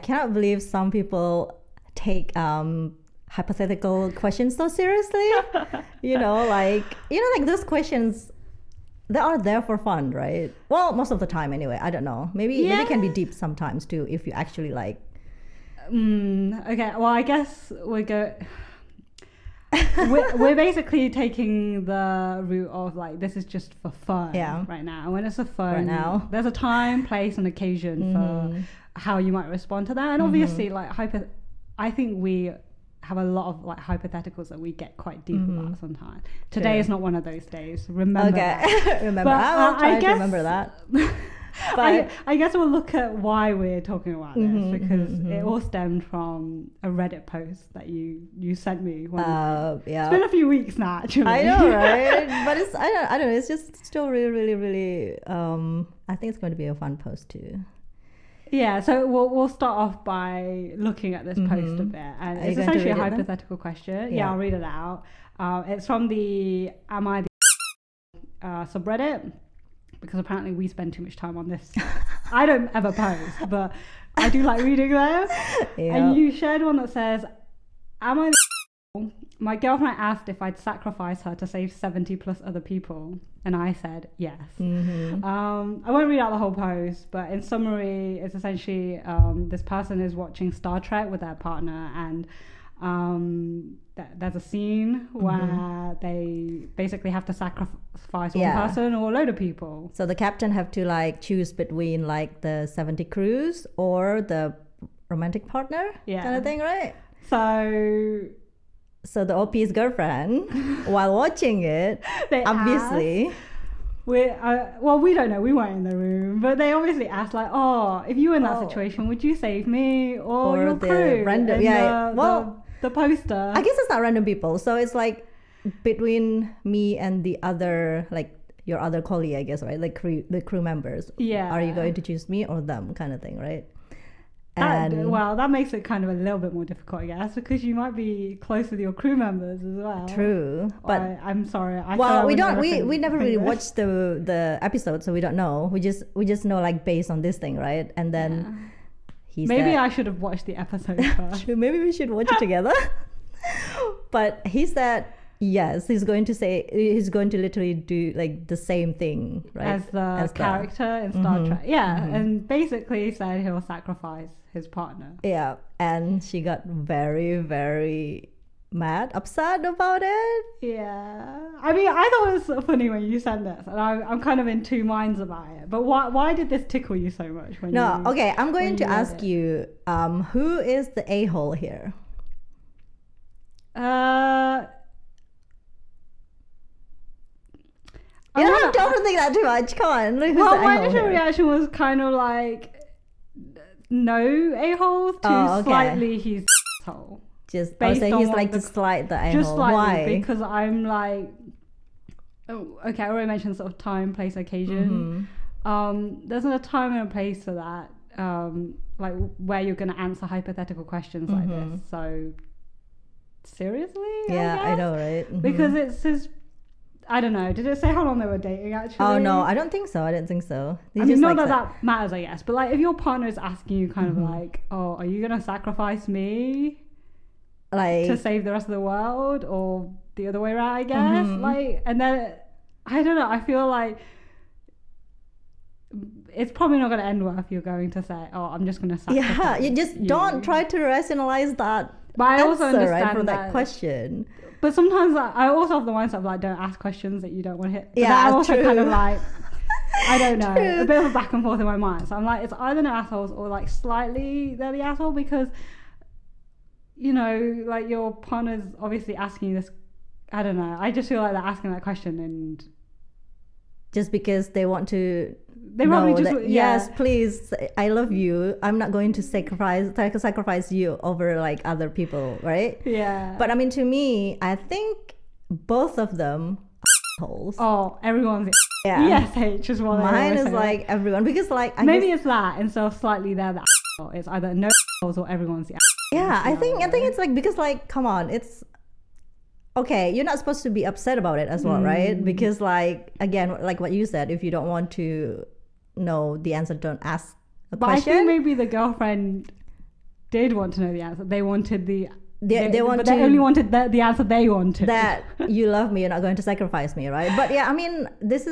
cannot believe some people take hypothetical questions so seriously. Like those questions, they are there for fun, right? Well, most of the time anyway. I don't know. Maybe it can be deep sometimes too if you actually like. Okay. Well, I guess we're basically taking the route of like this is just for fun right now. And when it's for fun, right now, there's a time, place, and occasion for how you might respond to that. And obviously, like I think we have a lot of like hypotheticals that we get quite deep about sometimes. Today is not one of those days. Remember that. Remember. I will try to remember that. But I guess we'll look at why we're talking about this because it all stemmed from a Reddit post that you sent me. It's been a few weeks now, actually. I know, right? But it's I don't know. It's just still really, really, really. I think it's going to be a fun post too. Yeah, so we'll start off by looking at this post a bit, and it's essentially a hypothetical question. Yeah, I'll read it out. It's from the Am I the subreddit, because apparently we spend too much time on this. I don't ever post, but I do like reading them. And you shared one that says, am I the my girlfriend asked if I'd sacrifice her to save 70 plus other people, and I said yes. I won't read out the whole post, but in summary, it's essentially this person is watching Star Trek with their partner, and there's a scene where they basically have to sacrifice one person or a load of people. So the captain have to like choose between like the 70 crews or the romantic partner kind of thing, right? So the OP's girlfriend, while watching it, obviously... we don't know. We weren't in the room. But they obviously asked, like, if you were in that situation, would you save me or your crew? Random, the poster. I guess it's not random people. So it's like between me and the other, like your other colleague, I guess, right? Like the crew members. Yeah. Are you going to choose me or them kind of thing, right? That makes it kind of a little bit more difficult, I guess, because you might be close with your crew members as well. True, but I'm sorry. We never really watched the episode, so we don't know. We just know like based on this thing, right? And then I should have watched the episode first. True, maybe we should watch it together. But he said yes, he's going to literally do like the same thing, right? As the character in Star Trek. Yeah, and basically said he'll sacrifice his partner. Yeah, and she got very, very mad, upset about it. Yeah. I mean, I thought it was so funny when you sent this, and I'm kind of in two minds about it. But why did this tickle you so much? I'm going to ask you, who is the a-hole here? You don't have to overthink that too much. Come on. My initial reaction was kind of like no a-hole to slightly he's asshole. Just based on he's like to slide the a-hole. Just slightly. Why? Because I'm like, I already mentioned sort of time, place, occasion. There's not a time and a place for that. Like where you're going to answer hypothetical questions like this. So seriously? Yeah, I know, right? Because it's his. I don't know. Did it say how long they were dating, actually? Oh, no. I don't think so. I mean, not that matters, I guess. But, like, if your partner is asking you kind of like, are you going to sacrifice me to save the rest of the world? Or the other way around, I guess? Like, and then, I don't know. I feel like it's probably not going to end well if you're going to say, I'm just going to sacrifice Yeah, you just don't try to rationalize that but I also understand right, from that question. But sometimes I also have the mindset of like, don't ask questions that you don't want to hit. But yeah, I'm also true. kind of like, I don't know, a bit of a back and forth in my mind. So I'm like, it's either no assholes or like slightly they're the asshole because, you know, like your partner's obviously asking you this. I don't know. I just feel like they're asking that question and just because they want to. They probably just yes, please. I love you. I'm not going to sacrifice you over like other people, right? Yeah. But I mean, to me, I think both of them are assholes. Oh, everyone's ESH is what mine is like everyone because like maybe it's that instead of slightly they're the asshole. It's either no assholes or everyone's the asshole. Yeah, I think it's like because like come on, it's. Okay, you're not supposed to be upset about it as well, right? Because like, again, like what you said, if you don't want to know the answer, don't ask the question. But I think maybe the girlfriend did want to know the answer. They wanted they only wanted the answer they wanted. That you love me, you're not going to sacrifice me, right? But yeah, I mean, this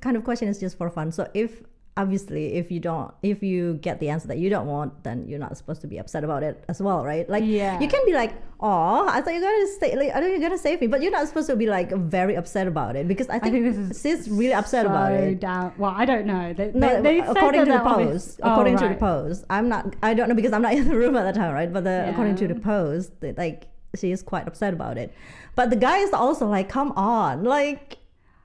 kind of question is just for fun. So if you get the answer that you don't want, then you're not supposed to be upset about it as well, right? Like, you can be like, oh, I thought you're gonna say, like, I thought you're gonna save me, but you're not supposed to be like very upset about it, because I think this is Sis really upset about it. Well, I don't know. They according to the post, to the post, I don't know, because I'm not in the room at the time, right? But according to the post, like, she is quite upset about it. But the guy is also like, come on, like,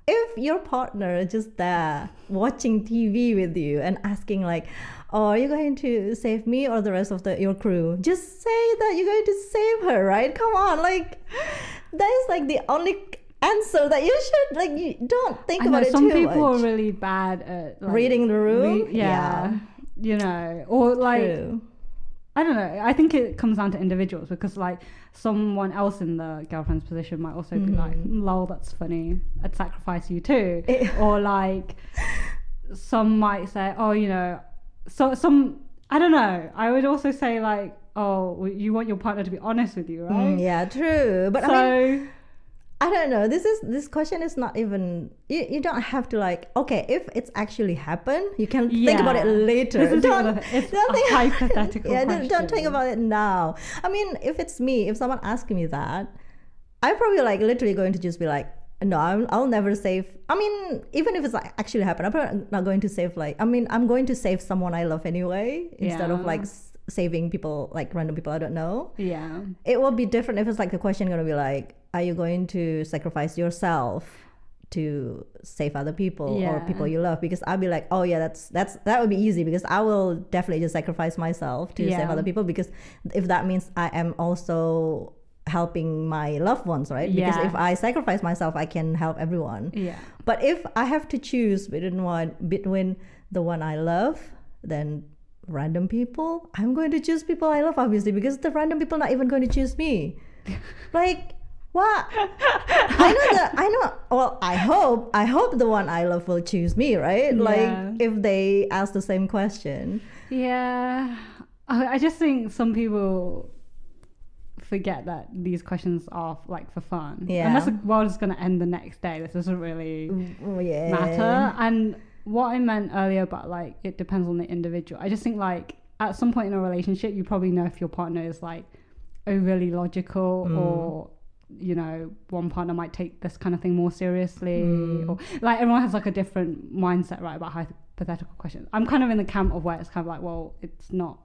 if your partner is just there watching TV with you and asking like, oh, are you going to save me or the rest of your crew? Just say that you're going to save her, right? Come on, like, that is like the only answer that you should, like, you don't think about it too much. Some people are really bad at like, reading the room. You know, or like, True. I don't know. I think it comes down to individuals, because like someone else in the girlfriend's position might also be like, lol, that's funny, I'd sacrifice you too. Or like some might say, oh, you know, so some, I don't know. I would also say like, oh, you want your partner to be honest with you, right? Yeah, true. But I mean, I don't know. This question is not even. You don't have to like. Okay, if it's actually happened, you can think about it later. Don't think hypothetical. Don't think about it now. I mean, if it's me, if someone asks me that, I'm probably like literally going to just be like, no, I'll never save. I mean, even if it's like actually happened, I'm probably not going to save. Like, I mean, I'm going to save someone I love anyway, instead of like saving people, like random people I don't know. Yeah, it will be different if it's like the question going to be like, are you going to sacrifice yourself to save other people or people you love? Because I'll be like, oh yeah, that would be easy, because I will definitely just sacrifice myself to save other people, because if that means I am also helping my loved ones, right? Because if I sacrifice myself, I can help everyone. But if I have to choose between the one I love, then random people, I'm going to choose people I love, obviously, because the random people not even going to choose me. Like, what? I know. Well, I hope the one I love will choose me, right? Like, if they ask the same question. Yeah, I just think some people forget that these questions are like for fun. Unless the world is going to end the next day, this doesn't really matter. And what I meant earlier about like, it depends on the individual. I just think like at some point in a relationship, you probably know if your partner is like overly logical, or you know, one partner might take this kind of thing more seriously, or like everyone has like a different mindset, right, about hypothetical questions. I'm kind of in the camp of where it's kind of like, well, it's not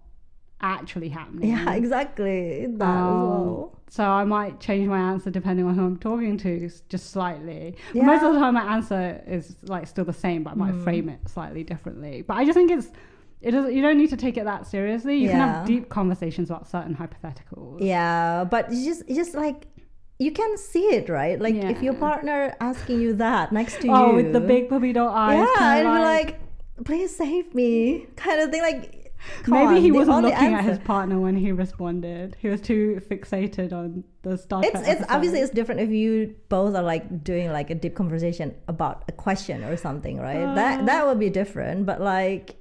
actually happening. Yeah, exactly. That as well. So I might change my answer depending on who I'm talking to, just slightly. Most of the time my answer is like still the same, but I might frame it slightly differently. But I just think you don't need to take it that seriously. You can have deep conversations about certain hypotheticals. Yeah, but you just like, you can see it, right? Like if your partner asking you that next to you, with the big puppy dog eyes, and be like, please save me, kind of thing. Like, maybe he wasn't looking at his partner when he responded. He was too fixated on the Star Trek It's obviously it's different if you both are like doing like a deep conversation about a question or something, right? That would be different. But like,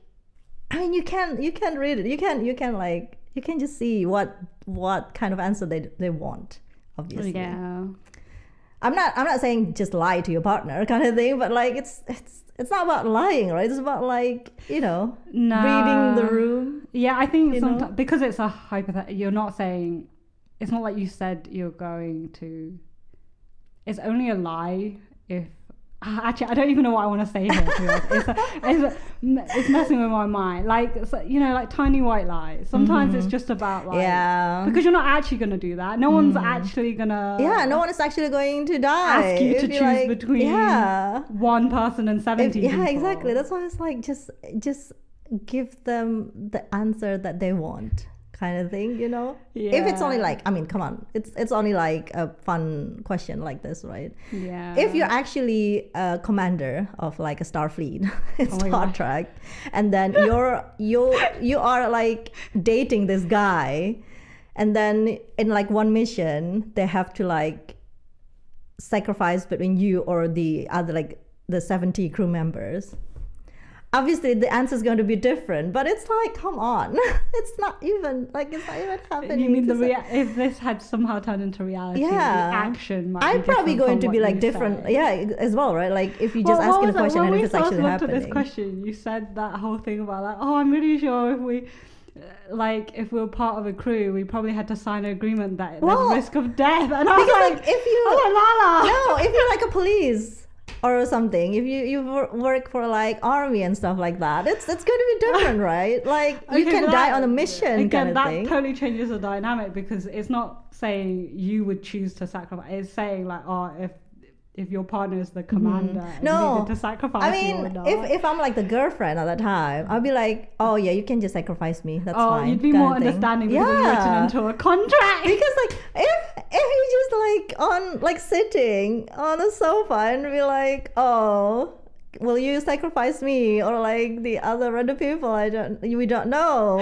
I mean, you can read it. You can just see what kind of answer they want. Obviously, I'm not saying just lie to your partner kind of thing, but like it's not about lying, right? It's about like, you know, reading the room. Yeah, I think sometimes, because it's a hypothetical, you're not saying, it's not like you said you're going to. It's only a lie if. Actually, I don't even know what I want to say here. It's messing with my mind. Like, you know, like tiny white lies. Sometimes it's just about like, because you're not actually going to do that. No one's actually going to. Yeah, no one is actually going to die. Ask you to choose between one person and 70 people. Yeah, exactly. That's why it's like, just give them the answer that they want, kind of thing, you know. If it's only like, I mean, come on, it's only like a fun question like this, right? If you're actually a commander of like a Starfleet in Star Trek, and then you are like dating this guy, and then in like one mission they have to like sacrifice between you or the other, like the 70 crew members. obviously the answer is going to be different, but it's like, come on. It's not even happening. You mean if this had somehow turned into reality, the action might I'm be probably going to be like different. As well, right? Like if you just asking a question and if it's actually happening. When we first looked at this question, you said that whole thing about like, oh, I'm really sure if we were part of a crew, we probably had to sign an agreement that there's risk of death. And I was like, Lala. No, if you're like a police or something, if you work for like army and stuff like that, it's going to be different, right? Like you can die on a mission. Again, kind of thing. That totally changes the dynamic, because it's not saying you would choose to sacrifice. It's saying like, oh, if your partner is the commander, and you needed to sacrifice you or not. if I'm like the girlfriend at that time, I'll be like, oh yeah, you can just sacrifice me. That's fine. You'd be more understanding because it's written into a contract. Because like if you just like on like sitting on a sofa and be like, oh, will you sacrifice me or like the other random people we don't know?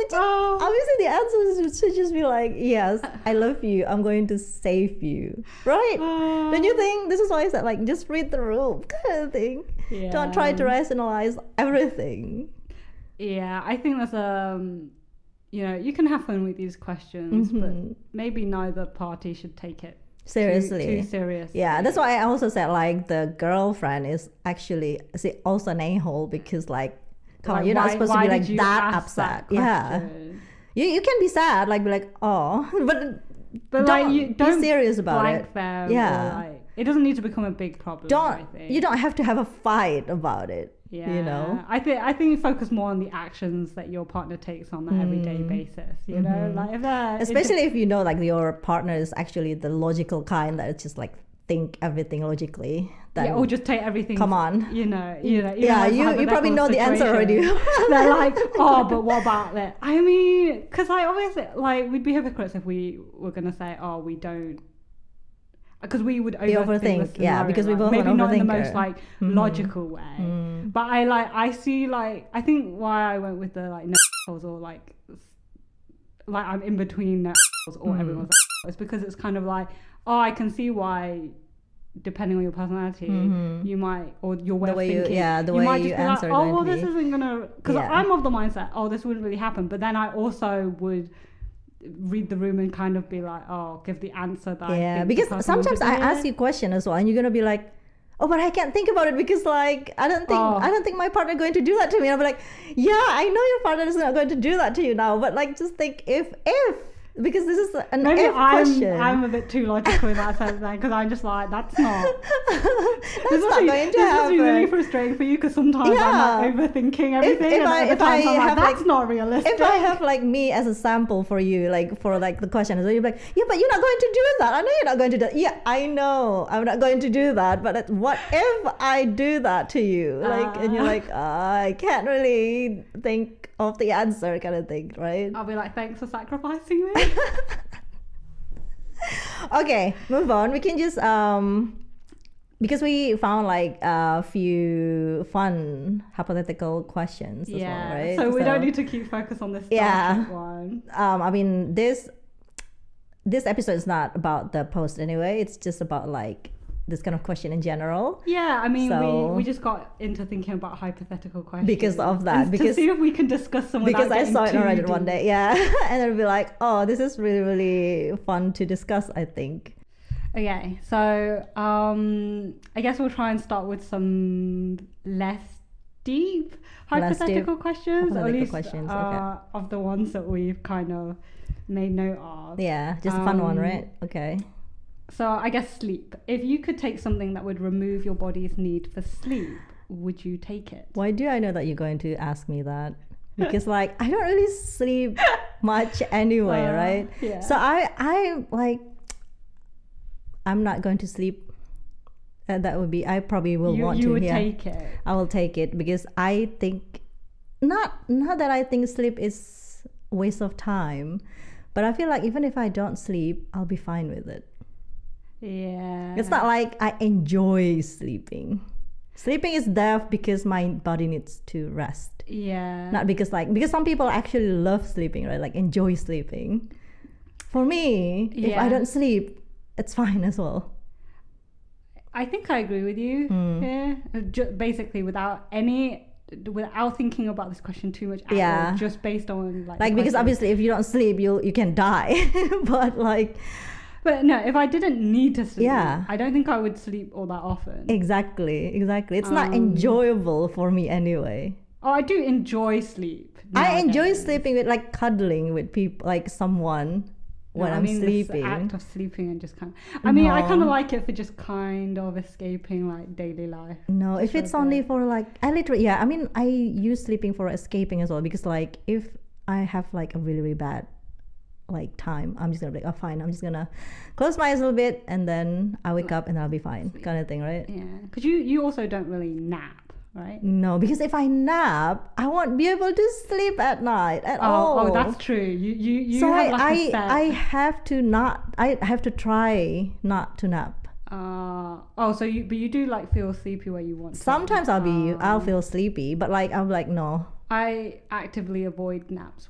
So obviously the answer should just be like, yes, I love you, I'm going to save you, right? Don't you think? This is why I said like just read the room kind of thing. Don't try to rationalize everything. I think that's you can have fun with these questions, but maybe neither party should take it too serious. Yeah, that's why I also said like the girlfriend is actually also an a-hole, because like, come on, you're not supposed to be like that upset. You can be sad, like be like, oh, but like you don't be serious about it. Them, it doesn't need to become a big problem. You don't have to have a fight about it. You know, I think you focus more on the actions that your partner takes on an everyday basis. You know, like especially if you know like your partner is actually the logical kind that just like think everything logically. Then, or just take everything. Come on, you probably know the answer already. They're like, oh, but what about that? I mean, because I obviously like we'd be hypocrites if we were gonna say, oh, we don't. Because we would overthink, because we both maybe not in the most like logical way, but I think why I went with the like no or like I'm in between no or everyone's is because it's kind of like, oh, I can see why, depending on your personality, you might, or your way of thinking, the way might you just be answer like, oh well, this isn't gonna, because I'm of the mindset, oh, this wouldn't really happen, but then I also would read the room and kind of be like, oh, give the answer that I think because sometimes I ask you a question as well and you're gonna be like, oh, but I can't think about it because like I don't think my partner is going to do that to me. And I'll be like, yeah, I know your partner is not going to do that to you now, but like just think if because this is an maybe if question. I'm a bit too logical in that sense then, because I'm just like, that's not this must be really frustrating for you, because sometimes I'm like overthinking everything if I have that's not realistic. If I have like me as a sample for you, like for like the question, so you're like, yeah, but you're not going to do that. I know you're not going to do that. Yeah, I know I'm not going to do that, but what if I do that to you? Like, and you're like, I can't really think of the answer kind of thing, right? I'll be like, thanks for sacrificing me. Okay, move on. We can just because we found like a few fun hypothetical questions as well, right? So we don't need to keep focus on this one. I mean this episode is not about the post anyway. It's just about like this kind of question in general. Yeah, I mean, we just got into thinking about hypothetical questions because of that. Because to see if we can discuss some. Because I saw it on Reddit one day, and I'd be like, oh, this is really, really fun to discuss, I think. Okay, so I guess we'll try and start with some less deep hypothetical questions, or at least of the ones that we've kind of made note of. Yeah, just a fun one, right? Okay. So I guess sleep. If you could take something that would remove your body's need for sleep, would you take it? Why do I know that you're going to ask me that? Because like I don't really sleep much anyway, right? Yeah. So I like I'm not going to sleep. That would be, I probably will want to. You would take it. I will take it because I think not that I think sleep is a waste of time, but I feel like even if I don't sleep, I'll be fine with it. Yeah. It's not like I enjoy sleeping. Sleeping is there because my body needs to rest. Yeah. Not because some people actually love sleeping, right? Like enjoy sleeping. For me, if I don't sleep, it's fine as well. I think I agree with you here. Basically, without any without thinking about this question too much at all, just based on like because obviously if you don't sleep you can die. But no, if I didn't need to sleep, I don't think I would sleep all that often. Exactly. It's not enjoyable for me anyway. Oh, I do enjoy sleep nowadays. I enjoy sleeping with like cuddling with people, like someone when I'm sleeping. The act of sleeping and just kind of, I mean, I kind of like it for just kind of escaping like daily life. No, if it's only for like, I literally, I mean, I use sleeping for escaping as well, because like if I have like a really, really bad like time, I'm just gonna be like, oh fine, I'm just gonna close my eyes a little bit and then I wake up and I'll be fine, kind of thing, right? Yeah, because you also don't really nap. Right? No, because if I nap, I won't be able to sleep at night at all. Oh, that's true. You so have I have to try not to nap. So you do like feel sleepy where you want to. Sometimes I'll feel sleepy, but like I'm like no. I actively avoid naps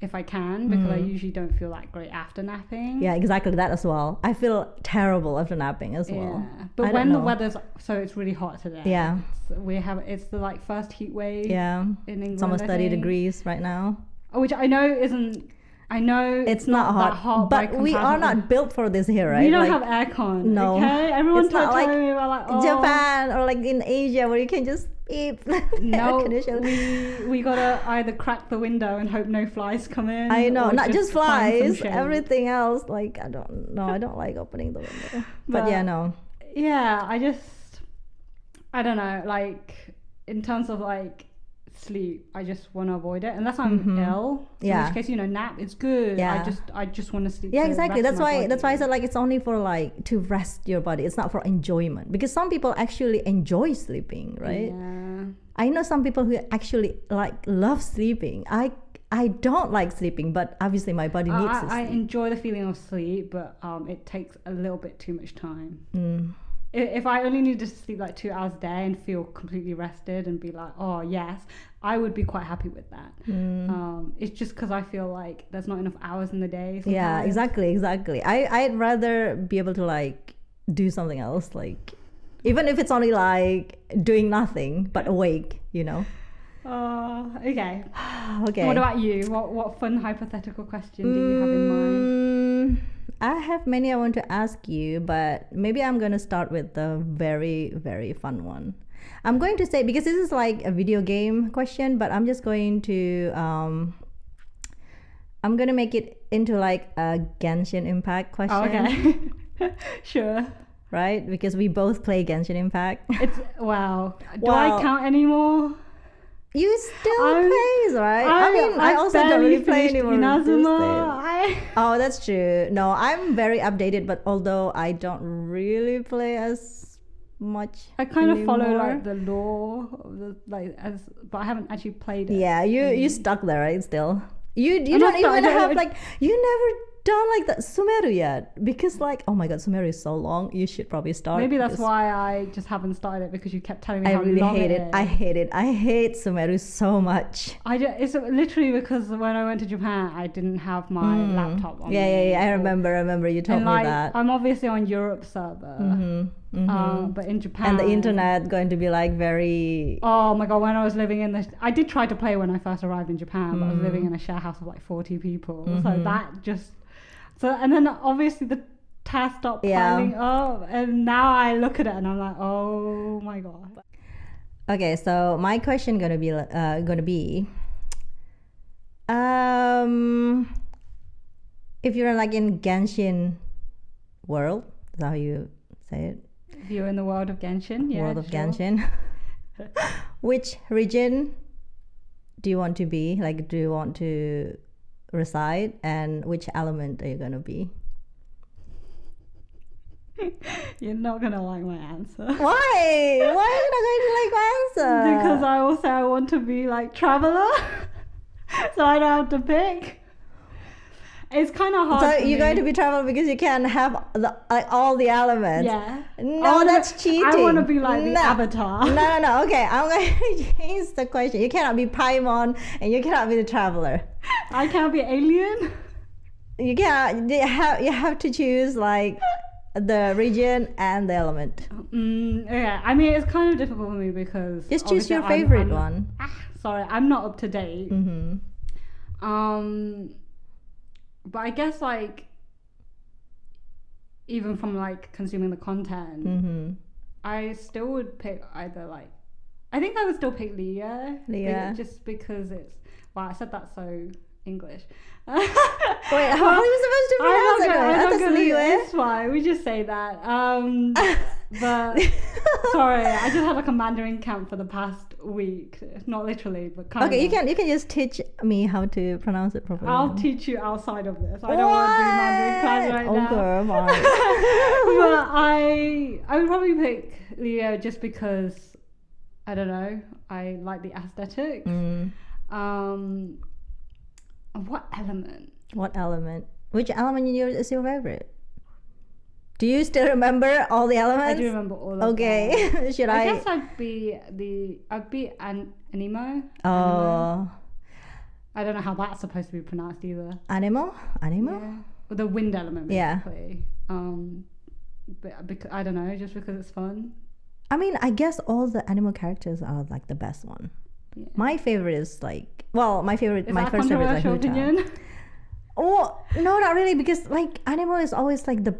if I can, because I usually don't feel that great after napping. Yeah, exactly that as well. I feel terrible after napping as well. Yeah. But when the weather's, so it's really hot today. Yeah. It's the like first heat wave. Yeah. In England. It's almost 30 degrees right now. Which I know isn't. I know it's not that hot, but we are not built for this here, right? We don't have aircon. No. Okay, everyone's telling me about like Japan or like in Asia where you can just beep. No, we gotta either crack the window and hope no flies come in. I know, not just flies, everything else. Like I don't like opening the window. But yeah, no. Yeah, I don't know. Like in terms of like sleep, I just want to avoid it unless I'm ill. So in which case, nap is good. I just want to sleep. Yeah, exactly. That's why I said like it's only for like to rest your body. It's not for enjoyment, because some people actually enjoy sleeping, right? Yeah. I know some people who actually like love sleeping. I don't like sleeping, but obviously my body needs to sleep. I enjoy the feeling of sleep, but it takes a little bit too much time. If I only needed to sleep like 2 hours a day and feel completely rested and be like, oh yes, I would be quite happy with that. It's just because I feel like there's not enough hours in the day sometimes. Yeah, exactly. I'd rather be able to like do something else, like even if it's only like doing nothing but awake, Okay. Okay. What about you? What fun hypothetical question do you have in mind? I have many I want to ask you, but maybe I'm going to start with the very, very fun one. I'm going to say, because this is like a video game question, but I'm just going to I'm going to make it into like a Genshin Impact question. Okay. Sure. Right? Because we both play Genshin Impact. Wow. Do I count anymore? You still play, right? I mean, I also don't really play anymore. Oh, that's true. No, I'm very updated, but although I don't really play as much, I kind of follow like the lore of the but I haven't actually played it. Yeah, you stuck there, right? Still, you don't even have like you never done like that Sumeru yet, because like, oh my god, Sumeru is so long. You should probably start. Maybe that's why I just haven't started it, because you kept telling me how really long hate it. I hate it. I hate Sumeru so much. It's literally because when I went to Japan, I didn't have my laptop on. Yeah. I remember you told me that. I'm obviously on Europe server. But in Japan, and the internet going to be like very. Oh my god! When I was living I did try to play when I first arrived in Japan, but I was living in a share house of like 40 people. So that just. So, and then obviously the task stopped piling up, and now I look at it and I'm like, oh my god. Okay, so my question gonna be if you're like in Genshin world, is that how you say it? If you're in the world of Genshin, Genshin, which region do you want to be? Like, do you want to reside, and which element are you gonna be? You're not gonna like my answer. Why are you not going to like my answer? Because I will say I want to be like traveler. So I don't have to pick. It's kind of hard. So you're going to be traveler because you can have all the elements. Yeah. No, that's cheating. I want to be like the Avatar. No. Okay, I'm going to change the question. You cannot be Paimon and you cannot be the traveler. I can't be alien. You cannot. You have to choose like the region, and the element. Yeah, I mean, it's kind of difficult for me because just choose your favorite one. Sorry, I'm not up to date. But I guess like even from like consuming the content, I still would pick either like I think I would still pick Leah. Just because it's I said that so English. Wait, how are you supposed to pronounce it? I'm not gonna It's fine. We just say that. But sorry, I just had like a Mandarin camp for the past week. Not literally, but kind of. Okay, you can just teach me how to pronounce it properly. I'll teach you outside of this. I don't want to do Mandarin class right now. Okay, fine. But I would probably pick Leo just because I don't know. I like the aesthetic. What element? Which element is your favorite? Do you still remember all the elements? I do remember all of them. Okay. Should I? I guess I'd be an Animo. Oh. I don't know how that's supposed to be pronounced either. Animo? Yeah. The wind element, basically. Yeah. But because, I don't know, just because it's fun. I mean, I guess all the animal characters are like the best one. Yeah. My favorite is like, my first favorite is like opinion? Oh, no, not really, because like animal is always like the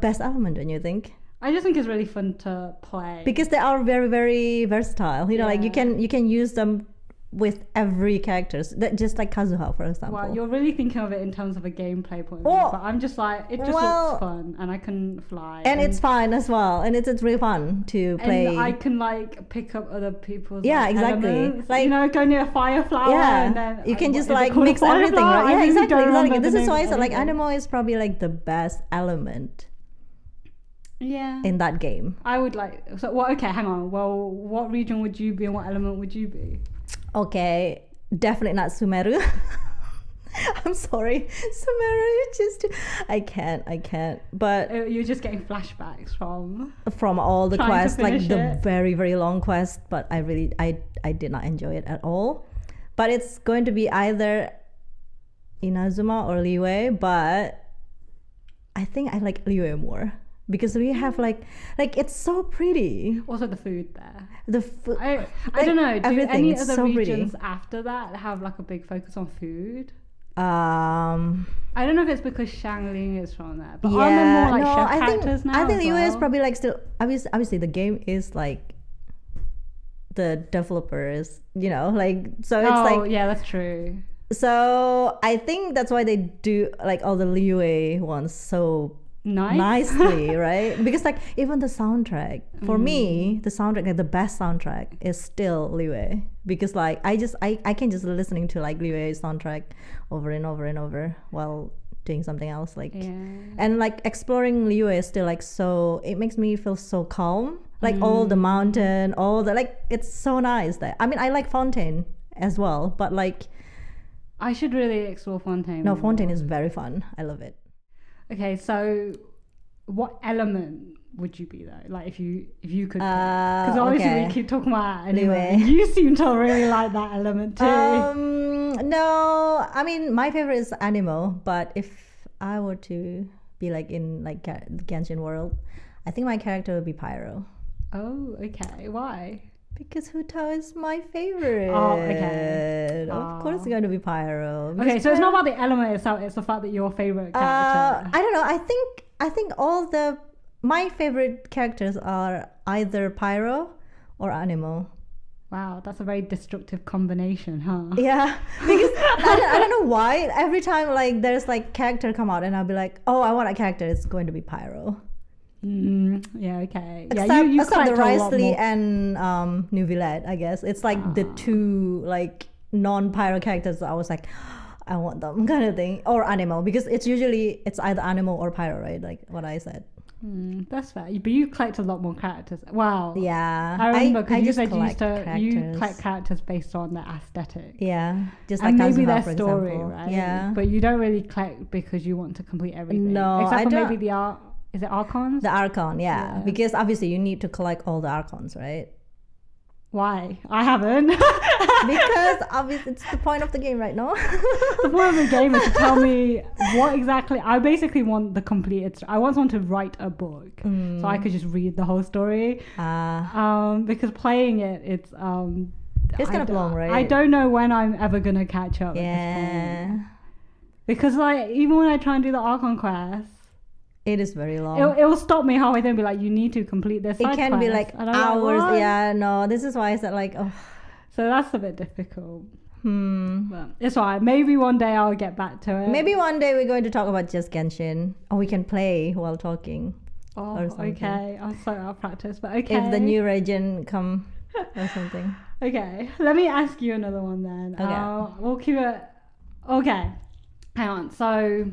best element, don't you think? I just think it's really fun to play because they are very, very versatile. You know, like you can use them with every characters. Just like Kazuha, for example. Wow, you're really thinking of it in terms of a gameplay point of view, but I'm just like, it just looks fun, and I can fly, and it's fun as well, and it's really fun to play. And I can like pick up other people's exactly elements. Like, you know, go near a fire flower, and then you can just like mix everything, right? Yeah, exactly. This is why I said like animal is probably like the best element. Yeah. In that game, I would like. So, okay, hang on. Well, what region would you be, and what element would you be? Okay, definitely not Sumeru. I'm sorry, Sumeru. Just I can't. But you're just getting flashbacks from all the quests, like the very, very long quest. But I did not enjoy it at all. But it's going to be either Inazuma or Liyue. But I think I like Liyue more. Because we have like it's so pretty. Also the food there. The food. I don't know. Do any other regions after that have like a big focus on food? I don't know if it's because Shangling is from there, but are there more like chef characters now? I think the US is probably like still obviously the game is like the developer is, you know, like so it's like yeah, that's true. So I think that's why they do like all the Liyue ones so nicely, right? Because like even the soundtrack for me, the soundtrack, like the best soundtrack is still Liyue, because like I can just listening to like Liyue soundtrack over and over and over while doing something else, like and like exploring Liyue is still like so it makes me feel so calm, like all the mountain, all the like it's so nice. That I mean I like Fontaine as well, but like I should really explore Fontaine. No, Fontaine is very fun. I love it. Okay, so what element would you be though? Like if you could, because obviously we keep talking about anyway. You seem to really like that element too. No, I mean my favorite is Animal, but if I were to be like in like the Genshin world, I think my character would be Pyro. Oh, okay. Why? Because Hu Tao is my favorite. Oh, okay. Of course it's going to be Pyro. Okay, so it's not about the element itself, it's the fact that your favorite character. I don't know. I think my favorite characters are either Pyro or Animal. Wow, that's a very destructive combination, huh? Yeah, because I don't know why. Every time like there's like character come out and I'll be like, oh, I want a character, it's going to be Pyro. Yeah, okay. Except, you except the Risley and New Villette, I guess. It's like the two like non-Pyro characters I was like, I want them kind of thing. Or Animal, because it's either Animal or Pyro, right? Like what I said. That's fair. But you collect a lot more characters. Wow. Yeah. I remember because you said you collect characters based on their aesthetic. Yeah. Just like Kazuha, maybe their for story, example. right? Yeah. But you don't really collect because you want to complete everything. No, except for maybe the art. Is it Archons? The Archon, yeah. Because obviously you need to collect all the Archons, right? Why? I haven't. Because obviously it's the point of the game, right? No. The point of the game is to tell me what exactly. I basically want the completed. I want someone to write a book so I could just read the whole story. Because playing it, it's kind of long, right? I don't know when I'm ever gonna catch up. Yeah. At this point. Because like even when I try and do the Archon quest. It is very long. It will stop me halfway through and be like, you need to complete this side It can be like hours. Like, yeah, no. This is why I said like, oh. So that's a bit difficult. But it's alright. Maybe one day I'll get back to it. Maybe one day we're going to talk about just Genshin. Or we can play while talking. Oh, okay. I'm so out of practice, but okay. If the new region come or something. Okay. Let me ask you another one then. Okay. We'll keep it... Okay. Hang on. So...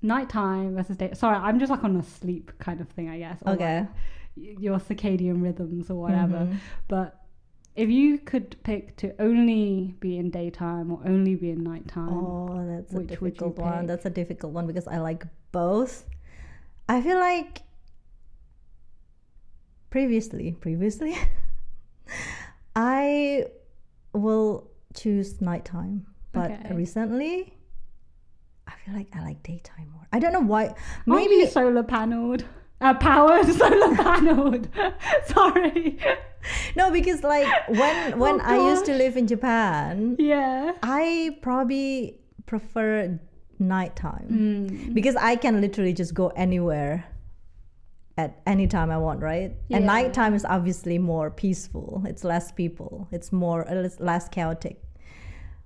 Nighttime versus day. Sorry, I'm just like on a sleep kind of thing, I guess. Or okay. Like your circadian rhythms or whatever. But if you could pick to only be in daytime or only be in nighttime, that's a difficult one. That's a difficult one because I like both. I feel like previously, I will choose nighttime, but recently. I feel like I like daytime more. I don't know why. Maybe solar paneled. Powered solar paneled. Sorry. No, because like when I used to live in Japan, I probably prefer nighttime because I can literally just go anywhere at any time I want, right? Yeah. And nighttime is obviously more peaceful. It's less people. It's less chaotic.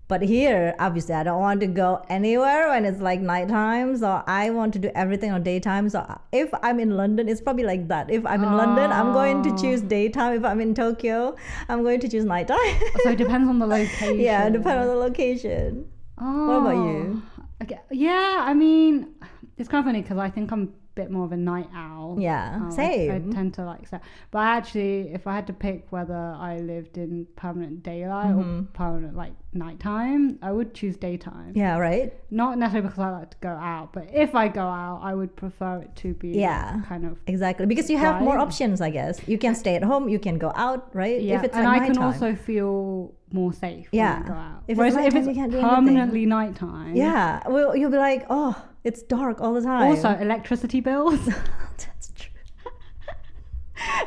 But here, obviously, I don't want to go anywhere when it's like nighttime. So I want to do everything on daytime. So if I'm in London, it's probably like that. If I'm in London, I'm going to choose daytime. If I'm in Tokyo, I'm going to choose nighttime. So it depends on the location. Yeah, it depends on the location. What about you? Okay. Yeah, I mean, it's kind of funny because I think I'm a bit more of a night owl. Yeah, same. I tend to like that. But actually, if I had to pick whether I lived in permanent daylight or permanent like nighttime, I would choose daytime. Yeah, right. Not necessarily because I like to go out, but if I go out, I would prefer it to be kind of exactly because you have more options. I guess you can stay at home, you can go out, right? Yeah, if it's and like I can also feel more safe when I go out. Whereas if it's permanently nighttime, well, you'll be like, oh, it's dark all the time. Also, electricity bills. That's true.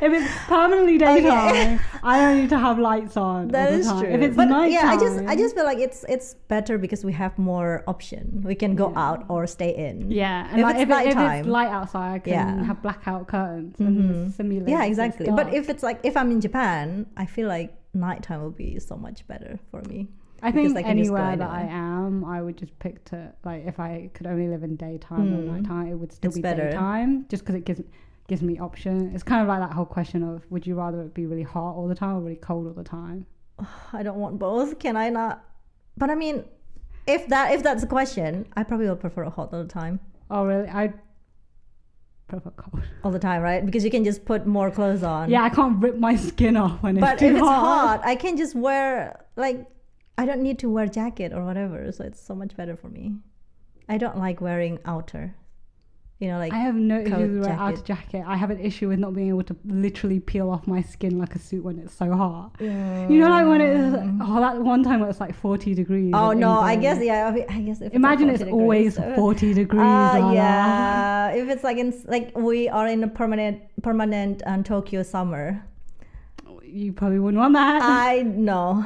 If it's permanently daytime, I don't need to have lights on. That is true. If it's nighttime, yeah, I just feel like it's better because we have more option. We can go out or stay in. Yeah, and if it's light outside, I can have blackout curtains and simulate. Yeah, exactly. But if I'm in Japan, I feel like nighttime would be so much better for me. I think anywhere that I am, I would just pick to like if I could only live in daytime or nighttime, it would still be better. Daytime, just because it gives me option. It's kind of like that whole question of would you rather it be really hot all the time or really cold all the time? I don't want both. Can I not? But I mean, if that's the question, I probably will prefer hot all the time. Oh really? I prefer cold all the time, right? Because you can just put more clothes on. Yeah, I can't rip my skin off when it's too hot. But if it's hot, I can just wear like I don't need to wear jacket or whatever, so it's so much better for me. I don't like wearing outer. You know, like I have no issue with outer jacket. I have an issue with not being able to literally peel off my skin like a suit when it's so hot. You know, like when it's that one time where it's like 40 degrees. Oh no, I guess if imagine it's always 40 degrees. Yeah, if it's like we are in a permanent Tokyo summer. You probably wouldn't want that. I know.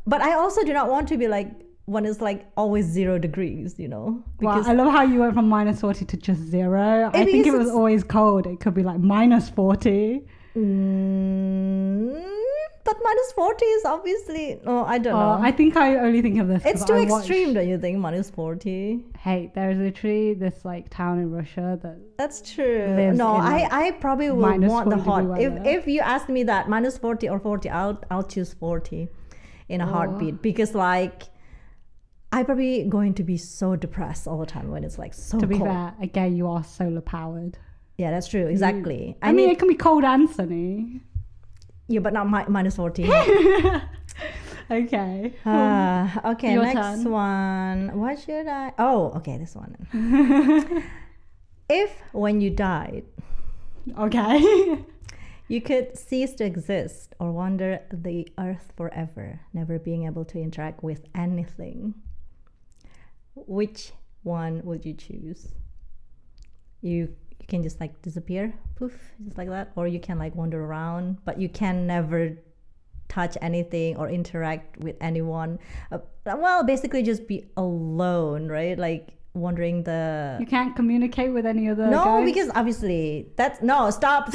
But I also do not want to be like when it's like always 0 degrees, you know. Wow, I love how you went from -40 to just 0. I think if it was always cold, it could be like -40. But -40 is obviously I don't know. I think I only think of this. It's too extreme, don't you think? -40. Hey, there's literally this like town in Russia that's true. No, I probably will want the hot. If you ask me that -40 or 40, I'll choose 40 in a heartbeat because like I'm probably going to be so depressed all the time when it's like so cold. To be fair, again, you are solar powered. Yeah, that's true. Exactly. I mean, it can be cold and sunny. Yeah, but not -40. Okay. Okay, your next turn. one. What should I? Oh, okay, this one. If when you died, okay, You could cease to exist or wander the earth forever, never being able to interact with anything. Which one would you choose? You can just like disappear, poof, just like that, or you can like wander around, but you can never touch anything or interact with anyone. Well, basically just be alone, right? Like wandering the... You can't communicate with any other No, ghosts? because obviously that's... No, stop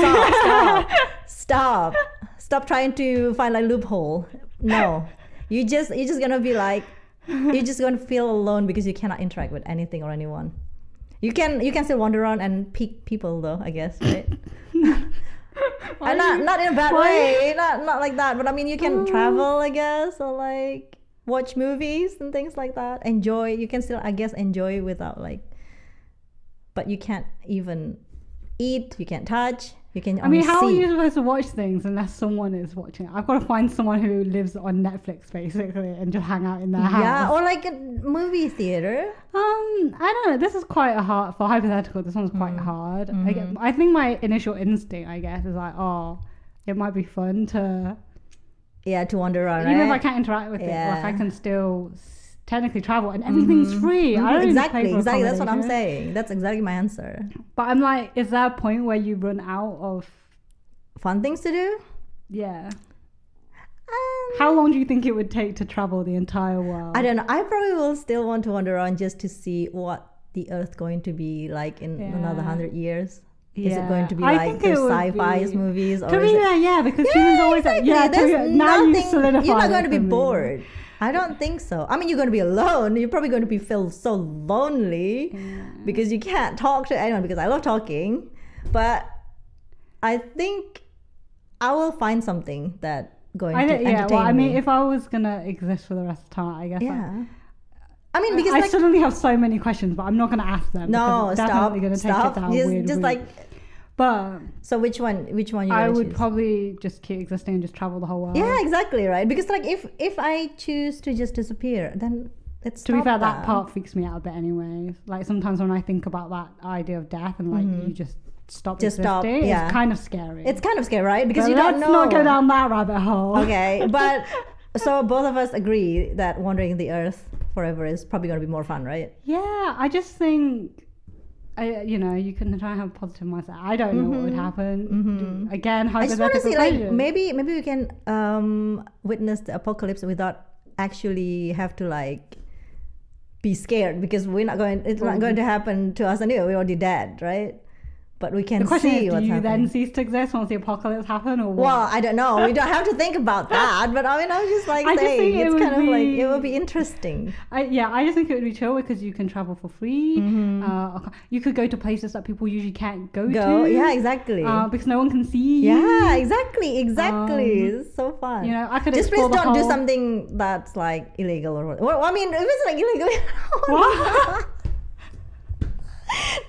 trying to find like loophole. No, you're just gonna be like, you're just gonna feel alone because you cannot interact with anything or anyone. You can still wander around and pick people though, I guess, right? And not in a bad way, not like that, but I mean you can travel, I guess, or like watch movies and things like that. Enjoy. You can still, I guess, enjoy without like, but you can't even eat, you can't touch, you can only how are see. you supposed to watch things unless someone is watching? I've got to find someone who lives on Netflix basically and just hang out in their house. Yeah, or like a movie theater. I don't know. This is quite a hard for hypothetical. This one's quite hard. I think my initial instinct, I guess, is like, oh, it might be fun to wander around. Even right? if I can't interact with it, like I can still technically travel and everything's free. I don't exactly. That's what I'm accommodation. saying. That's exactly my answer. But I'm like, is there a point where you run out of fun things to do? Yeah. How long do you think it would take to travel the entire world? I don't know. I probably will still want to wander around just to see what the Earth going to be like in another 100 years. Is it going to be like the sci-fi movies? Or to me, because humans always there's now you nothing. solidify You're not going to be me. bored. I don't think so. I mean, you're going to be alone. You're probably going to feel so lonely because you can't talk to anyone. Because I love talking, but I think I will find something that going to entertain me. If I was gonna exist for the rest of the time, I guess. Yeah. I mean, because I suddenly have so many questions, but I'm not gonna ask them. No, it's definitely gonna take it down weird. But so which one you I would choose? probably just keep existing and just travel the whole world. Yeah, exactly, right. Because like if I choose to just disappear, then let's to be fair, that part freaks me out a bit anyways. Like sometimes when I think about that idea of death and like you just stop existing, it's kind of scary. It's kind of scary, right? Because but you don't know. Let's not go down that rabbit hole. Okay, but so both of us agree that wandering the earth forever is probably going to be more fun, right? Yeah, I just think, you can try and have a positive mindset. I don't know what would happen. Again, I just want to see, question. like, maybe we can witness the apocalypse without actually have to like be scared because it's not going to happen to us anyway. We're already dead, right? But we can see what's happening. Do you then cease to exist once the apocalypse happens, or what? Well, I don't know. We don't have to think about that. But I mean, I was just like saying it's kind of like it would be interesting. I just think it would be chill because you can travel for free. You could go to places that people usually can't go to. Yeah, exactly. Because no one can see you. Yeah, exactly. It's so fun. I could just please don't do something that's like illegal or what. Well, I mean, if it's like illegal. What?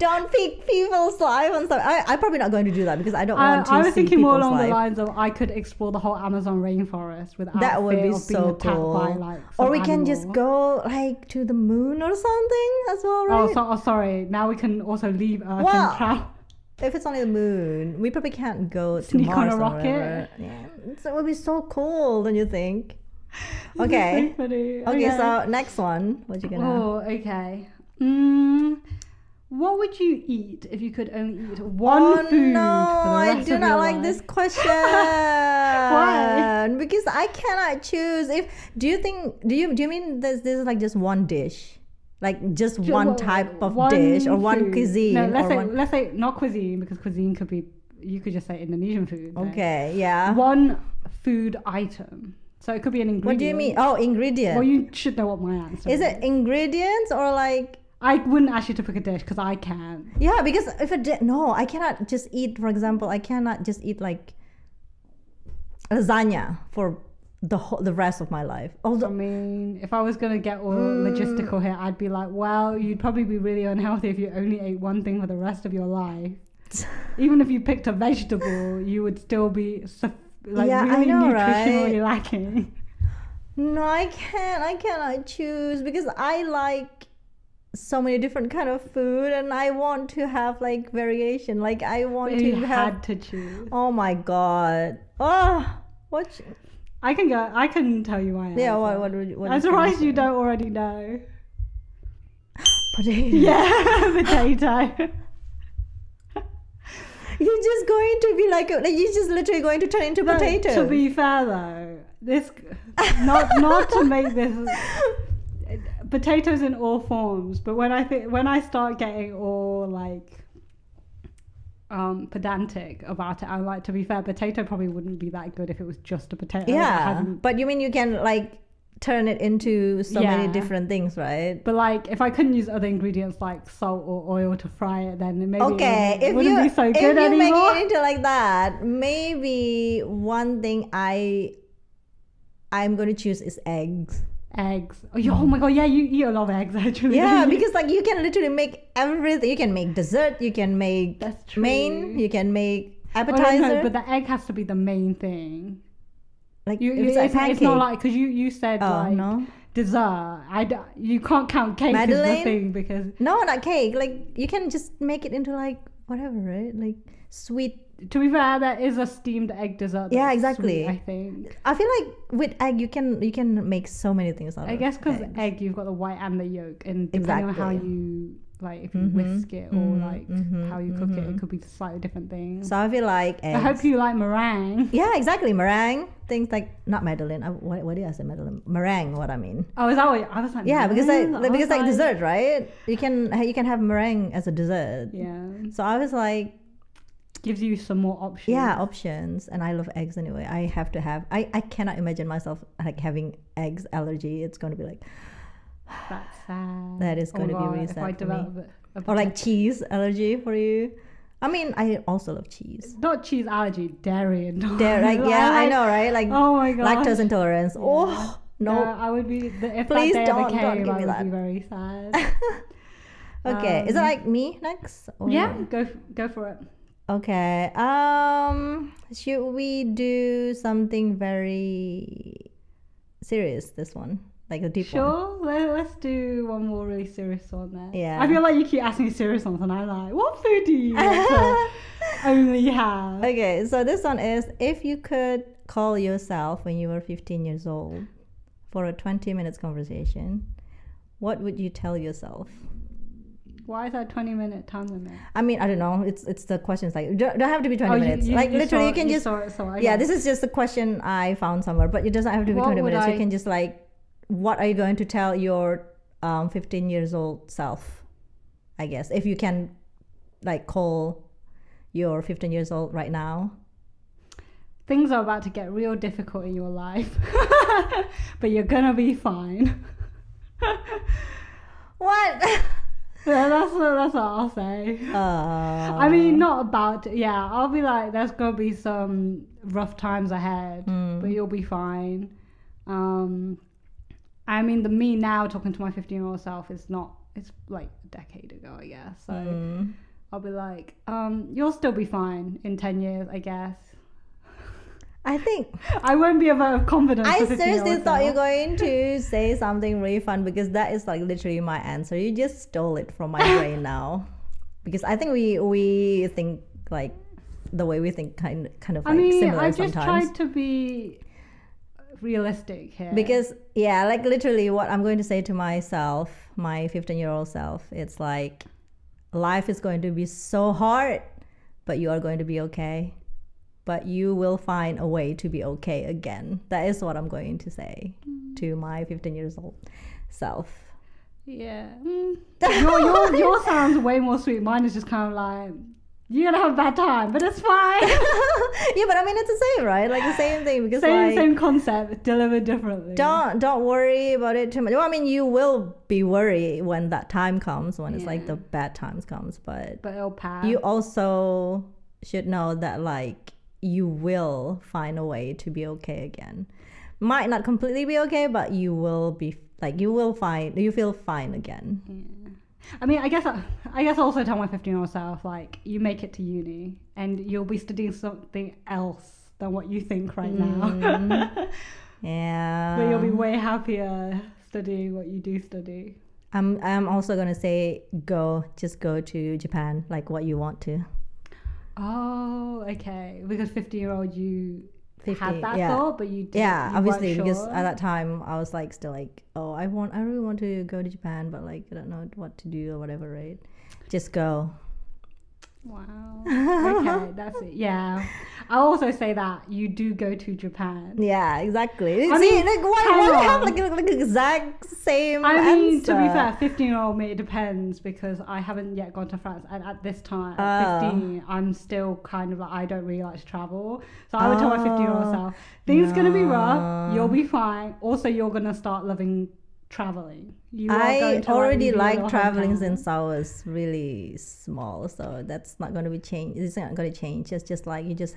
Don't pick people's life and stuff. I'm probably not going to do that because I don't want to. I was thinking more along life. the lines of I could explore the whole Amazon rainforest without that would fear be of being so attacked cool. by like or we can animal. just go like to the moon or something as well, right? Sorry. Now we can also leave Earth and travel. If it's only the moon, we probably can't go Sneak to Mars on a or rocket. whatever. Yeah, so it would be so cool, don't you think? Okay. So funny. Okay, so next one. What you gonna? Oh, okay. What would you eat if you could only eat one food? No, for the rest I do of not your like life? this question. Why? Because I cannot choose. Do you mean this is like just one dish? Like just one type of dish or one food. cuisine? No, let's say not cuisine because cuisine could be, you could just say Indonesian food. Okay, yeah. One food item. So it could be an ingredient. What do you mean? Oh, ingredient. Well, you should know what my answer is. Is it ingredients or like? I wouldn't ask you to pick a dish because I can. Yeah, because if I cannot just eat. For example, I cannot just eat like lasagna for the rest of my life. Although, I mean, if I was gonna get all logistical here, I'd be like, well, you'd probably be really unhealthy if you only ate one thing for the rest of your life. Even if you picked a vegetable, you would still be really nutritionally lacking. No, I cannot choose because I like so many different kind of food, and I want to have like variation. Like I want to have. Had to choose. Oh my god! Oh, what? I can go. I can tell you my answer. Yeah. What I'm surprised you don't already know. Potato. Yeah, potato. You're just going to be like you're just literally going to turn into potato. To be fair though, this not to make this potatoes in all forms, but when I start getting all like pedantic about it, I'm like, to be fair, potato probably wouldn't be that good if it was just a potato. Yeah, but you mean you can like turn it into so many different things, right? But like if I couldn't use other ingredients like salt or oil to fry it, then maybe it wouldn't be so good anymore. If you make it into like that, maybe one thing I'm going to choose is eggs. Oh my god, yeah, you eat a lot of eggs actually. Yeah, because like you can literally make everything. You can make dessert, you can make main, you can make appetizer. No, but the egg has to be the main thing. Like it's not like, because you said dessert. You can't count cake as the thing, because not cake. Like you can just make it into like whatever, right? Like sweet. To be fair, there is a steamed egg dessert. Yeah, exactly. Sweet, I think. I feel like with egg you can make so many things out of it. I guess because egg, you've got the white and the yolk, and depending on how you like, if you whisk it or like how you cook it could be slightly different things. So I feel like eggs. I hope you like meringue. Yeah, exactly, meringue. Things like not Madeleine. What did I say, Madeleine? Meringue. What I mean. Oh, is that what I was like? Yeah, because like dessert, right? You can have meringue as a dessert. Yeah. So I was like. Gives you some more options. Yeah, options. And I love eggs anyway. I have to have. I cannot imagine myself like having eggs allergy. It's going to be like. That's sad. That is going to be really sad for me. Or like cheese allergy for you. I mean, I also love cheese. Not cheese allergy, dairy. Dairy, I know, right? Like, oh my god, lactose intolerance. Yeah. Oh no, I would be. If please that day don't came, give me that. I would be very sad. Okay, is it like me next? Or? Yeah, go for it. Okay. Should we do something very serious? This one, like a deep one. Sure. Let's do one more really serious one then. Yeah. I feel like you keep asking serious ones, and I'm like, what food do you want to only have? Okay, so this one is: if you could call yourself when you were 15 years old for a 20 minutes conversation, what would you tell yourself? Why is that 20-minute time limit? I mean, I don't know. It's the questions like don't have to be 20 minutes. Like literally, you can just. Yeah, this is just a question I found somewhere, but it doesn't have to be 20 minutes. You can just like, what are you going to tell your 15 years old self? I guess if you can, like, call your 15 years old right now. Things are about to get real difficult in your life, but you're gonna be fine. What? Yeah, that's what I'll say. I mean, not about. Yeah, I'll be like, there's gonna be some rough times ahead, but you'll be fine. I mean, the me now talking to my 15-year-old self is not. It's like a decade ago, I guess. So I'll be like, you'll still be fine in 10 years, I guess. I think I won't be a vote of confidence. I seriously thought you're going to say something really fun, because that is like literally my answer. You just stole it from my brain now, because I think we think like the way we think kind of like similar sometimes. I just tried to be realistic here, because yeah, like literally what I'm going to say to myself, my 15-year-old self, it's like, life is going to be so hard, but you are going to be okay. But you will find a way to be okay again. That is what I'm going to say to my 15 years old self. Yeah. Your sounds way more sweet. Mine is just kind of like, you're gonna have a bad time, but it's fine. Yeah, but I mean, it's the same, right? Like the same thing, because same concept, delivered differently. Don't worry about it too much. Well, I mean, you will be worried when that time comes, when it's like the bad times comes, but it'll pass. You also should know that like, you will find a way to be okay again. Might not completely be okay, but you will be like, you feel fine again. Yeah. I mean, I guess also tell my 15-year-old self, like, you make it to uni and you'll be studying something else than what you think right now. Yeah. But you'll be way happier studying what you do study. I'm also gonna say just go to Japan, like what you want to. Oh, okay. Because 50-year-old you 50, had that yeah. thought, but you didn't, Yeah, you obviously, weren't because sure. at that time I was like still like, oh, I really want to go to Japan, but like I don't know what to do or whatever, right? Just go. Wow. Okay, that's it. Yeah. I'll also say that you do go to Japan. Yeah, exactly. I See, mean, like why do you have like exact same I mean, answer? to be fair, 15-year-old me, it depends because I haven't yet gone to France. And at this time, at 15, I'm still kind of like, I don't really like to travel. So I would tell my 15-year-old self, things going to be rough. You'll be fine. Also, you're going to start loving traveling. I already like traveling since I was really small, so that's not going to be changed. It's not going to change. It's just like I just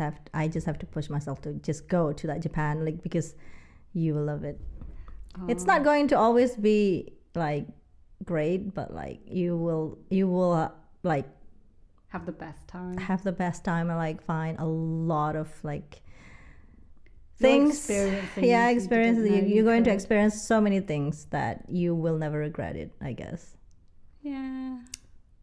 have to push myself to just go to that Japan, like because you will love it. It's not going to always be like great, but like you will like have the best time. And like find a lot of like things. Experiences. You're going to experience so many things that you will never regret it, I guess. Yeah.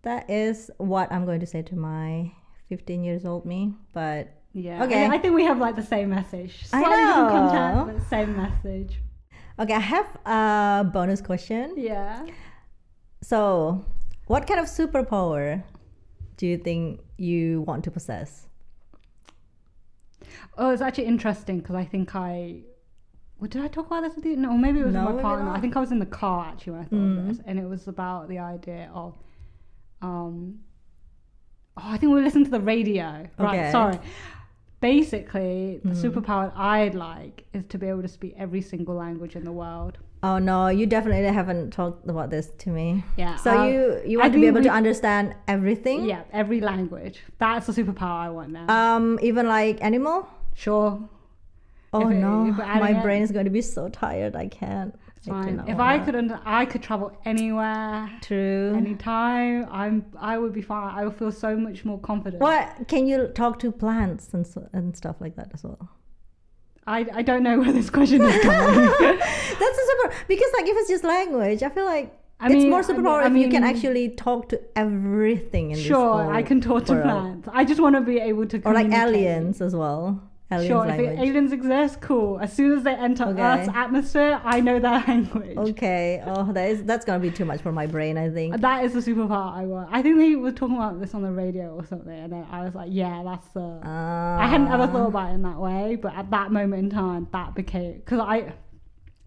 That is what I'm going to say to my 15 years old me. But yeah, okay. I think we have like the same message. Slightly different content, but the same message. Okay, I have a bonus question. Yeah. So, what kind of superpower do you think you want to possess? Oh, it's actually interesting because I think did I talk about this with you? No, maybe it was with my partner. I think I was in the car actually when I thought of this, and it was about the idea of, I think we listened to the radio. Right, okay. Sorry. Basically, the superpower I'd like is to be able to speak every single language in the world. Oh no, you definitely haven't talked about this to me. Yeah. So you want to be able to understand everything? Yeah, every language. That's the superpower I want now. Even like animal? Sure. Oh no, my brain is going to be so tired. I can't. It's fine. If I could travel anywhere. True. Anytime. I would be fine. I would feel so much more confident. What can you talk to plants and stuff like that as well? I don't know where this question is going. That's a super, because like if it's just language, I feel like it's more superpower if you can actually talk to everything in this whole I can talk to plants. I just want to be able to communicate. Or like aliens as well. If aliens exist, cool. As soon as they enter Earth's atmosphere, I know their language. Okay. Oh, that's gonna be too much for my brain, I think. That is the superpower I want. I think they were talking about this on the radio or something, and then I was like, yeah, that's the... I hadn't ever thought about it in that way, but at that moment in time, that became... Because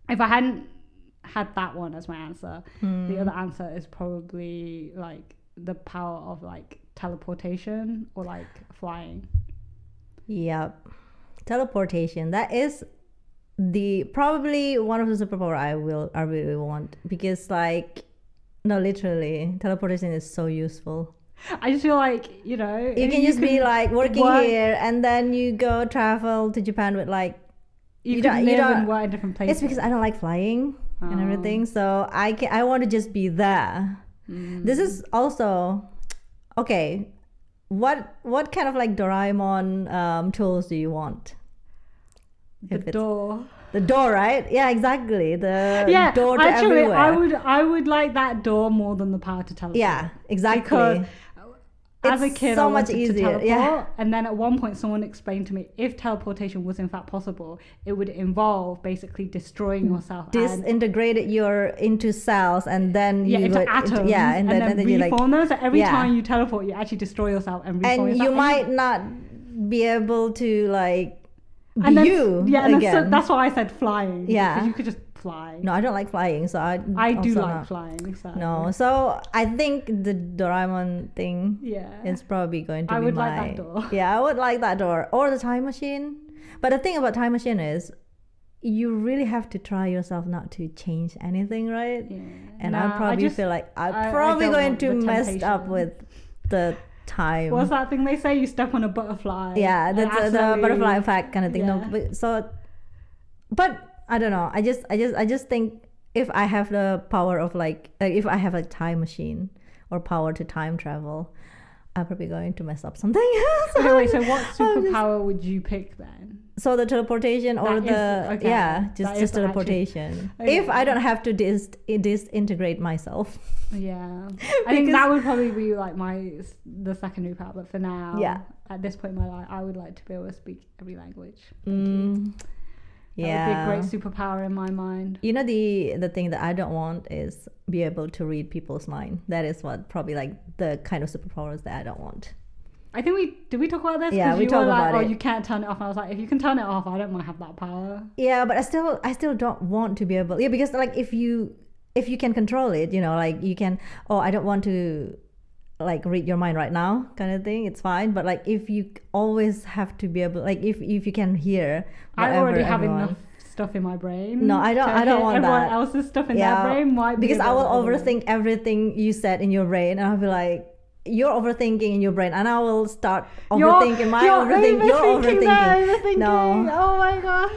if I hadn't had that one as my answer, the other answer is probably like the power of like teleportation or like flying. Yep. Teleportation, that is probably one of the superpower I really want, because like literally teleportation is so useful. I just feel like you can just be like working here and then you go travel to Japan with like you don't live and work in different places. It's because I don't like flying and everything, so I want to just be there. This is also okay. What kind of like Doraemon tools do you want? The door, right? Yeah, exactly. The door to everywhere. I would like that door more than the power to teleport. Yeah, exactly. Because as a kid, so I wanted much easier. to teleport, and then at one point, someone explained to me if teleportation was in fact possible, it would involve basically destroying yourself, disintegrated into cells, and then into atoms, and then reform them. So every time you teleport, you actually destroy yourself and reform yourself. And you might not be able to like be again. That's why I said flying. Yeah, because you could just fly. No, I don't like flying, so I do like flying. So. No, so I think the Doraemon thing is probably going to be like that door. Yeah, I would like that door or the time machine. But the thing about time machine is you really have to try yourself not to change anything, right? Yeah. And I probably feel like I'm probably going to mess up with the time. What's that thing they say? You step on a butterfly. Yeah, that's the butterfly effect kind of thing. Yeah. No, but I don't know. I just think if I have the power of like if I have a time machine or power to time travel, I'm probably going to mess up something else. Okay, wait. So what superpower would you pick then? So the teleportation or just teleportation. If I don't have to disintegrate myself. Yeah. I think that would probably be like the secondary part. But for now, at this point in my life, I would like to be able to speak every language. That would be a great superpower in my mind. You know, the thing that I don't want is be able to read people's mind. That is what probably like the kind of superpowers that I don't want. I think did we talk about this? Yeah, we talked about it. Oh, you can't turn it off. And I was like, if you can turn it off, I don't want to have that power. Yeah, but I still don't want to be able. Yeah, because like if you can control it, you know, like you can. Oh, I don't want to like read your mind right now, kind of thing. It's fine, but like if you always have to be able, like if you can hear. I already have enough stuff in my brain. No, I don't want everyone that. Everyone else's stuff in their brain might be because I will overthink everything you said in your brain, and I'll be like. You're overthinking in your brain, and I will start overthinking You're overthinking. No. Oh my gosh.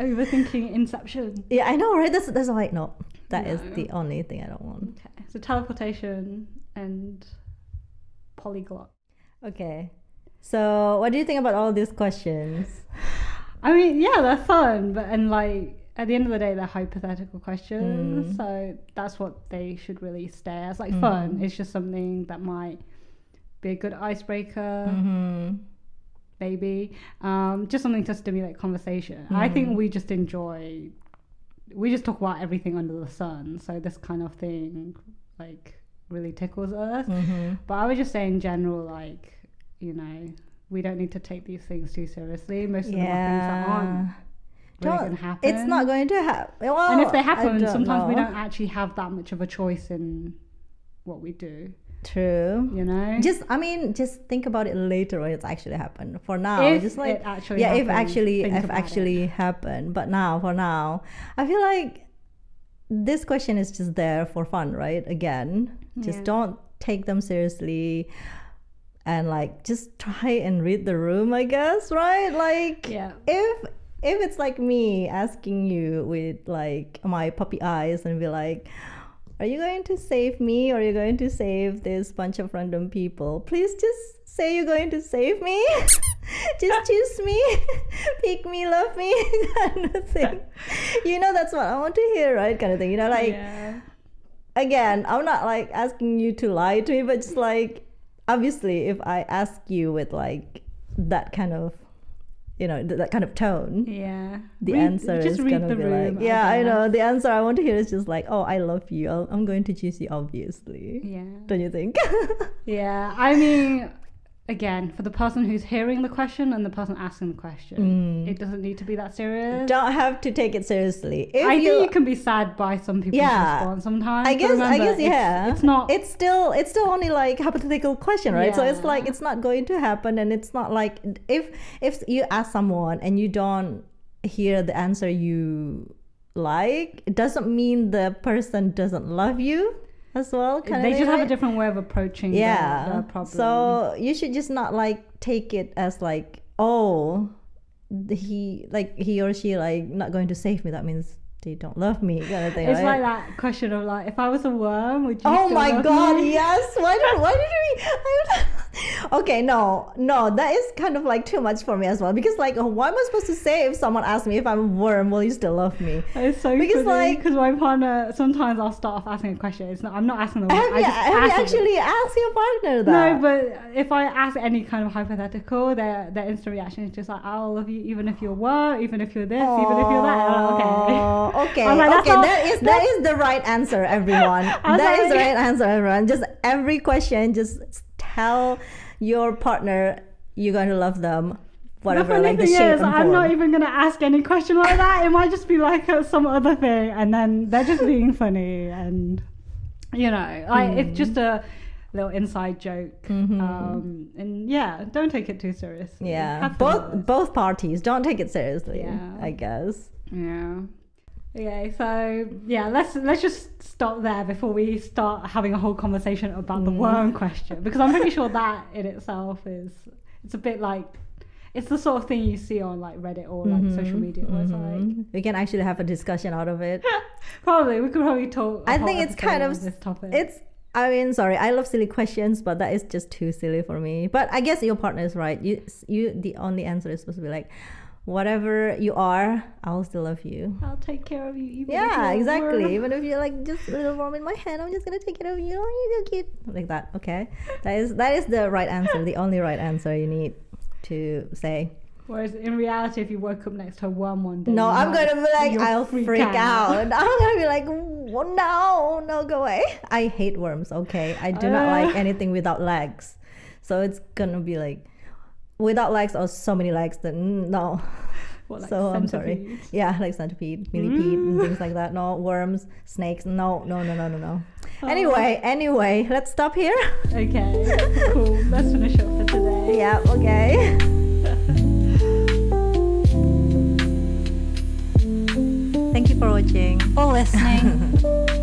Overthinking inception. Yeah, I know, right? That's like, no. That is the only thing I don't want. Okay. So teleportation and polyglot. Okay. So what do you think about all these questions? I mean, yeah, they're fun, and like, at the end of the day, they're hypothetical questions, so that's what they should really stay as. Like fun, it's just something that might be a good icebreaker, maybe. Just something to stimulate conversation. I think we just talk about everything under the sun, so this kind of thing like really tickles us. But I would just say in general, like, you know, we don't need to take these things too seriously. Most of them are things that aren't really happen. It's not going to happen. Well, and if they happen, sometimes we don't actually have that much of a choice in what we do. True. You know? Just think about it later when it's actually happened. For now, if just like it actually happens, if actually happened. But for now, I feel like this question is just there for fun, right? Again, just don't take them seriously. And like just try and read the room, I guess, right? Like if it's like me asking you with like my puppy eyes and be like, are you going to save me or are you going to save this bunch of random people? Please just say you're going to save me. Just choose me. Pick me, love me, kind of thing. You know, that's what I want to hear, right? Kind of thing. You know, like, again, I'm not like asking you to lie to me, but just like, obviously, if I ask you with like that kind of, you know, that kind of tone, the answer is gonna be like, I know, the answer I want to hear is just like, oh, I love you, I'm going to choose you, obviously. Don't you think? I mean, again, for the person who's hearing the question and the person asking the question, it doesn't need to be that serious. Don't have to take it seriously. I think you can be sad by some people's response sometimes. I guess it's not. It's still only like hypothetical question, right? So it's like it's not going to happen, and it's not like if you ask someone and you don't hear the answer you like, it doesn't mean the person doesn't love you as well. They just have a different way of approaching the problem. So you should just not like take it as like, oh, he or she like not going to save me, that means they don't love me, kind of thing. It's like that question of like, if I was a worm, would you oh still my love god me? Yes, why did we okay, no, that is kind of like too much for me as well, because like, what am I supposed to say if someone asks me if I'm a worm, will you still love me? It's so funny because my partner, sometimes I'll start off asking a question. I'm not asking the have you actually asked your partner that? No, but if I ask any kind of hypothetical, their instant reaction is just like, I'll love you even if you're what, even if you're this, even if you're that. Okay, that is the right answer, everyone. That is the right answer, everyone. Just every question, just tell your partner you're going to love them, whatever, like the shape and form. I'm not even going to ask any question like that. It might just be like some other thing, and then they're just being funny, and you know, like it's just a little inside joke. And don't take it too seriously. Both parties don't take it seriously. I guess. Okay, so let's just stop there before we start having a whole conversation about the worm question, because I'm pretty sure that in itself it's a bit like, it's the sort of thing you see on like Reddit or like social media where it's like, we can actually have a discussion out of it. We could probably talk. I think it's kind of this topic. I mean, sorry, I love silly questions, but that is just too silly for me. But I guess your partner is right. You the only answer is supposed to be like, whatever you are, I'll still love you. I'll take care of you. Even Exactly. Even if you're like just a little worm in my hand, I'm just gonna take care of you. Oh, you're so cute. Like that. Okay. That is the right answer. The only right answer you need to say. Whereas in reality, if you woke up next to a worm one day, no, I'm gonna be like, I'll freak out. I'm gonna be like, oh, no, go away. I hate worms. Okay, I do not like anything without legs. So it's gonna be like, without legs or so many legs. Then no. What, like so centipede? I'm sorry. Yeah, like centipede, millipede, and things like that. No, worms, snakes. No. Anyway, let's stop here. Okay, cool. Let's finish up for today. Yeah. Okay. Thank you for watching. For listening.